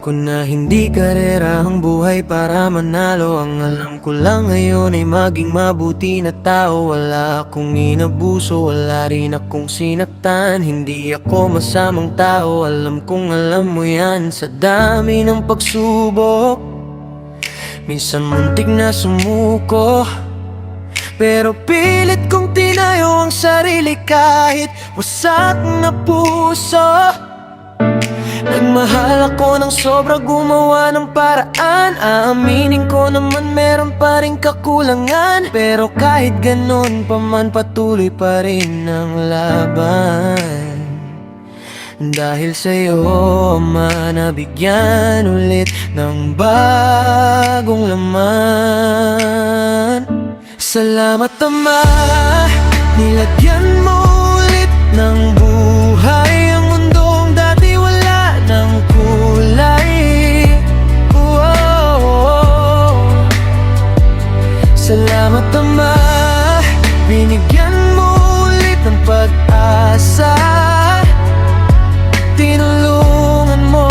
ko na hindi karera ang buhay para manalo. Ang alam ko lang ngayon ay maging mabuti na tao. Wala akong inabuso, wala rin akong sinaktan. Hindi ako masamang tao, alam kong alam mo yan. Sa dami ng pagsubok, minsan muntik na sumuko, pero pilit kong tinayo ang sarili kahit wasak na puso. Nagmahal ako ng sobra, gumawa ng paraan. Aaminin ko naman meron pa rin kakulangan, pero kahit ganun pa man patuloy pa rin ang laban. Dahil sa'yo, Ama, nabigyan ulit ng bagong laman. Salamat, Ama, nilagyan mo ulit ng buhay ang mundong dati wala ng kulay. Salamat, Ama, binigyan mo ulit ng pag-asa. Tinulungan mo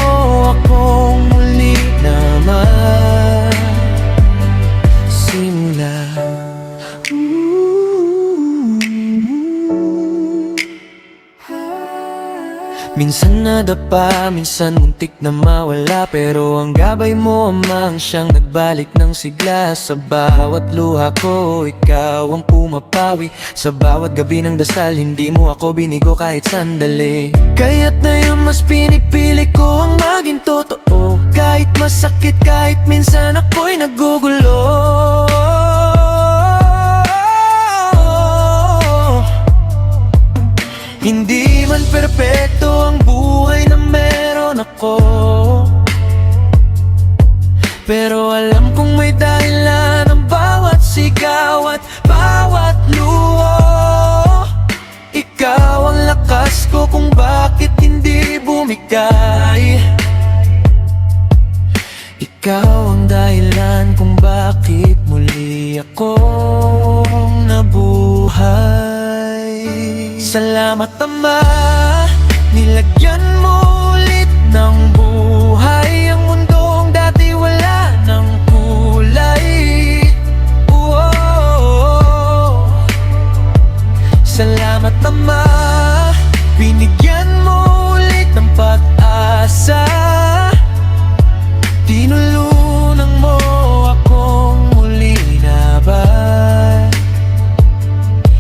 akong muli na magsimula. Minsan nadapa, minsan muntik na mawala, pero ang gabay mo, Ama, ang siyang nagbalik ng sigla. Sa bawat luha ko, ikaw ang pumapawi. Sa bawat gabi ng dasal, hindi mo ako binigo kahit sandali. Kaya't ngayon mas pinipili ko ang maging totoo, kahit masakit, kahit minsan ako'y nagugulo. Hindi man perpekto ang buhay na meron ako, pero alam kong may dahilan ang bawat sigaw at bawat luho. Ikaw ang lakas ko kung bakit hindi bumigay. Ikaw ang dahilan kung bakit muli akong nabuhay. Salamat, Ama, nilagyan mo ulit ng buhay ang mundong dati wala ng kulay. Salamat, Ama, binigyan mo ulit ng pag-asa. Tinulungan mo akong muli na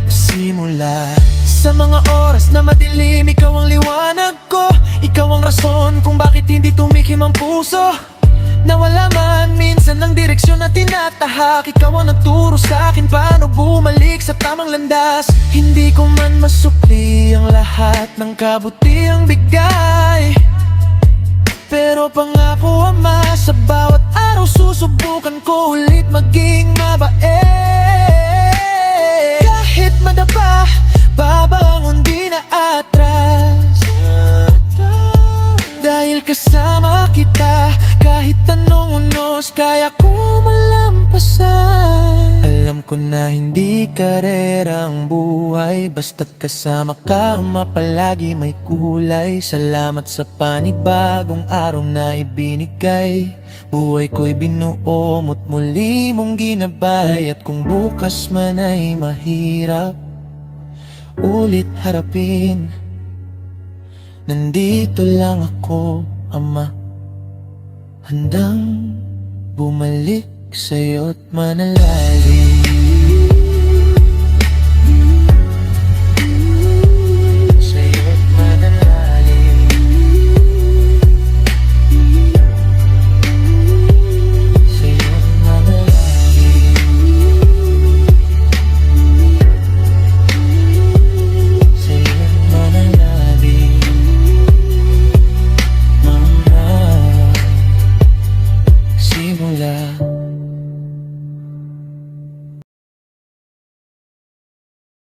magsimula. Sa mga oras na madilim, ikaw ang liwanag ko. Ikaw ang rason kung bakit hindi tumikim ang puso. Nawala man minsan ang direksyon na tinatahak, ikaw ang nagturo sa akin paano bumalik sa tamang landas. Hindi ko man masukli ang lahat ng kabutiang bigay, pero pangako, Ama, sa bawat araw susubukan ko ulit maging mabait. Kahit madapa, babangon di na atras, dahil kasama kita. Kahit anong unos, kaya ko malampasan. Alam ko na hindi karera ang buhay, basta't kasama ka, Ama, palagi may kulay. Salamat sa panibagong araw na ibinigay. Buhay ko'y binuo mo't muli mong ginabay. At kung bukas man ay mahirap ulit harapin, nandito lang ako, Ama, handang bumalik sa'yo't manalangin.